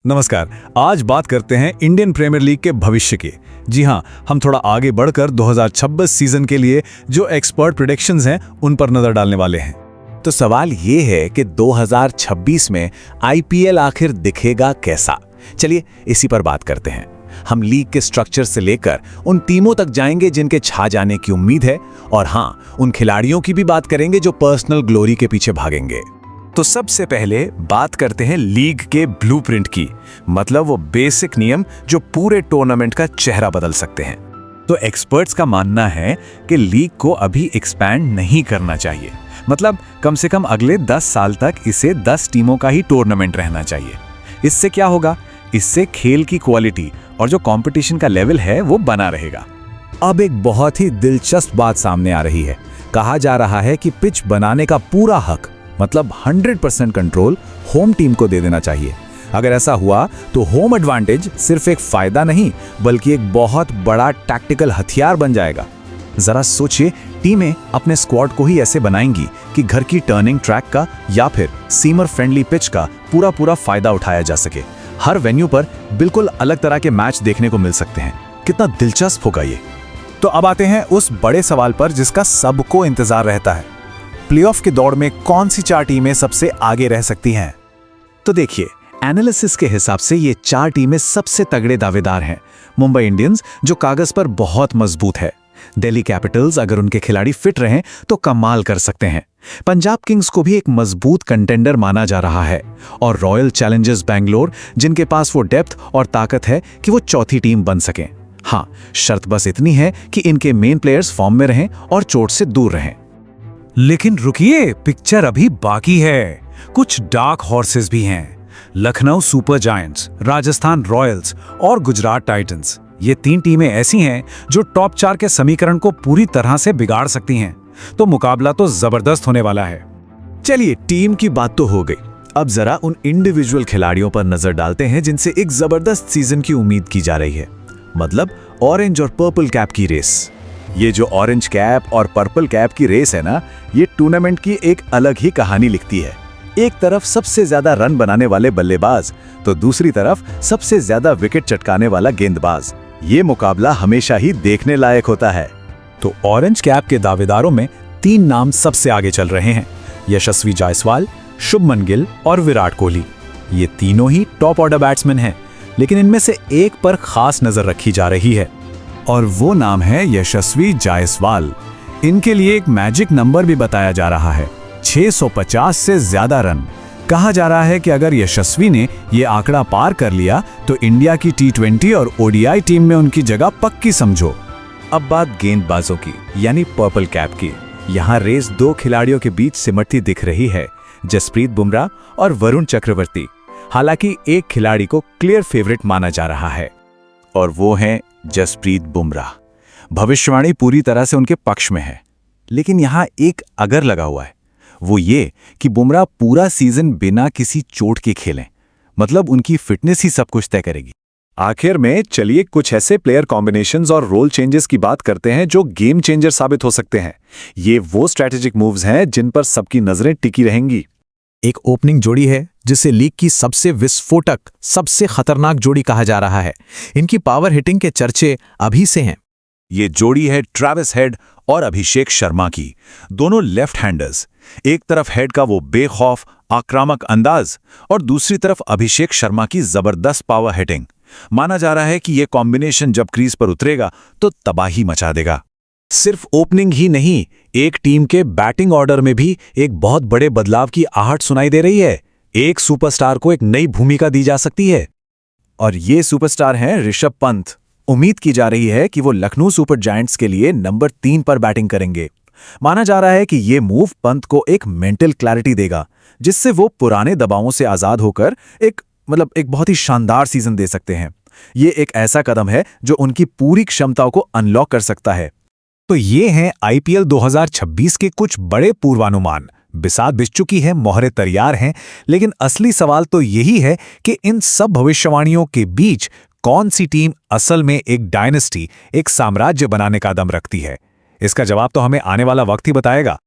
नमस्कार। आज बात करते हैं इंडियन प्रीमियर लीग के भविष्य की। जी हां, हम थोड़ा आगे बढ़कर 2026 सीजन के लिए जो एक्सपर्ट प्रेडिक्शंस हैं उन पर नजर डालने वाले हैं। तो सवाल ये है कि 2026 में आईपीएल आखिर दिखेगा कैसा। चलिए इसी पर बात करते हैं। हम लीग के स्ट्रक्चर से लेकर उन टीमों तक जाएंगे जिनके छा जाने की उम्मीद है, और हां, उन खिलाड़ियों की भी बात करेंगे जो पर्सनल ग्लोरी के पीछे भागेंगे। तो सबसे पहले बात करते हैं लीग के ब्लूप्रिंट की, मतलब वो बेसिक नियम जो पूरे टूर्नामेंट का चेहरा बदल सकते हैं। तो एक्सपर्ट्स का मानना है कि लीग को अभी एक्सपैंड नहीं करना चाहिए, मतलब कम से कम अगले 10 साल तक इसे 10 टीमों का ही टूर्नामेंट रहना चाहिए। इससे क्या होगा? इससे खेल की क्वालिटी और जो कंपटीशन का लेवल है वो बना रहेगा। अब एक बहुत ही दिलचस्प बात सामने आ रही है। कहा जा रहा है कि पिच बनाने का पूरा हक, मतलब 100% कंट्रोल होम टीम को दे देना चाहिए। अगर ऐसा हुआ तो होम एडवांटेज सिर्फ एक फायदा नहीं बल्कि एक बहुत बड़ा टैक्टिकल हथियार बन जाएगा। जरा सोचिए, टीमें अपने स्क्वाड को ही ऐसे बनाएंगी कि घर की टर्निंग ट्रैक का या फिर सीमर फ्रेंडली पिच का पूरा फायदा उठाया जा सके। हर वेन्यू पर बिल्कुल अलग तरह के मैच देखने को मिल सकते हैं। कितना दिलचस्प होगा ये। तो अब आते हैं उस बड़े सवाल पर जिसका सबको इंतजार रहता है। प्लेऑफ की दौड़ में कौन सी 4 टीमें सबसे आगे रह सकती हैं? तो देखिए, एनालिसिस के हिसाब से ये 4 टीमें सबसे तगड़े दावेदार हैं। मुंबई इंडियंस जो कागज पर बहुत मजबूत है। दिल्ली कैपिटल्स अगर उनके खिलाड़ी फिट रहें तो कमाल कर सकते हैं। पंजाब किंग्स को भी एक मजबूत कंटेंडर माना जा रहा है। और रॉयल चैलेंजर्स बैंगलोर, जिनके पास वो डेप्थ और ताकत है कि वो चौथी टीम बन सकें। हाँ, शर्त बस इतनी है कि इनके मेन प्लेयर्स फॉर्म में रहें और चोट से दूर रहें। लेकिन रुकिए, पिक्चर अभी बाकी है। कुछ डार्क हॉर्सेस भी हैं। Lucknow super giants, Rajasthan Royals और गुजरात टाइटंस। ये 3 टीमें ऐसी हैं जो टॉप 4 के समीकरण को पूरी तरह से बिगाड़ सकती हैं। तो मुकाबला तो जबरदस्त होने वाला है। चलिए, टीम की बात तो हो गई। अब जरा उन इंडिविजुअल खिलाड़ियों पर नजर डालते हैं जिनसे एक जबरदस्त सीजन की उम्मीद की जा रही है, मतलब ऑरेंज और पर्पल कैप की रेस। ये जो ऑरेंज कैप और पर्पल कैप की रेस है ना, ये टूर्नामेंट की एक अलग ही कहानी लिखती है। एक तरफ सबसे ज्यादा रन बनाने वाले बल्लेबाज, तो दूसरी तरफ सबसे ज्यादा विकेट चटकाने वाला गेंदबाज। ये मुकाबला हमेशा ही देखने लायक होता है। तो ऑरेंज कैप के दावेदारों में 3 नाम सबसे आगे चल रहे हैं: यशस्वी जायसवाल, शुभमन गिल और विराट कोहली। ये तीनों ही टॉप ऑर्डर बैट्समैन हैं, लेकिन इनमें से एक पर खास नजर रखी जा रही है और वो नाम है यशस्वी जायसवाल। इनके लिए एक मैजिक नंबर भी बताया जा रहा है, 650 से ज्यादा रन। कहा जा रहा है कि अगर यशस्वी ने ये आंकड़ा पार कर लिया तो इंडिया की T20 और ODI टीम में उनकी जगह पक्की समझो। अब बात गेंदबाजों की, यानी पर्पल कैप की। यहाँ रेस 2 खिलाड़ियों के बीच सिमटती दिख रही है, जसप्रीत बुमराह और वरुण चक्रवर्ती। हालांकि एक खिलाड़ी को क्लियर फेवरेट माना जा रहा है और वो है जसप्रीत बुमराह। भविष्यवाणी पूरी तरह से उनके पक्ष में है, लेकिन यहाँ एक अगर लगा हुआ है, वो ये कि बुमराह पूरा सीजन बिना किसी चोट के खेलें, मतलब उनकी फिटनेस ही सब कुछ तय करेगी। आखिर में चलिए कुछ ऐसे प्लेयर कॉम्बिनेशंस और रोल चेंजेस की बात करते हैं जो गेम चेंजर साबित हो सकते हैं। ये वो स्ट्रैटेजिक मूव्स हैं जिन पर सबकी नजरें टिकी रहेंगी। एक ओपनिंग जोड़ी है जिसे लीग की सबसे विस्फोटक, सबसे खतरनाक जोड़ी कहा जा रहा है। इनकी पावर हिटिंग के चर्चे अभी से हैं। ये जोड़ी है ट्रेविस हेड और अभिषेक शर्मा की। दोनों लेफ्ट हैंडर्स। एक तरफ हेड का वो बेखौफ आक्रामक अंदाज और दूसरी तरफ अभिषेक शर्मा की जबरदस्त पावर हिटिंग। माना जा रहा है कि ये कॉम्बिनेशन जब क्रीज पर उतरेगा तो तबाही मचा देगा। सिर्फ ओपनिंग ही नहीं, एक टीम के बैटिंग ऑर्डर में भी एक बहुत बड़े बदलाव की आहट सुनाई दे रही है। एक सुपरस्टार को एक नई भूमिका दी जा सकती है और ये सुपरस्टार हैं ऋषभ पंत। उम्मीद की जा रही है कि वो लखनऊ सुपर जायंट्स के लिए नंबर 3 पर बैटिंग करेंगे। माना जा रहा है कि ये मूव पंत को एक मेंटल क्लैरिटी देगा, जिससे वो पुराने दबावों से आजाद होकर एक बहुत ही शानदार सीजन दे सकते हैं। ये एक ऐसा कदम है जो उनकी पूरी क्षमताओं को अनलॉक कर सकता है। तो ये हैं आईपीएल 2026 के कुछ बड़े पूर्वानुमान। बिसात बिछ चुकी है, मोहरे तैयार हैं, लेकिन असली सवाल तो यही है कि इन सब भविष्यवाणियों के बीच कौन सी टीम असल में एक डायनेस्टी, एक साम्राज्य बनाने का दम रखती है। इसका जवाब तो हमें आने वाला वक्त ही बताएगा।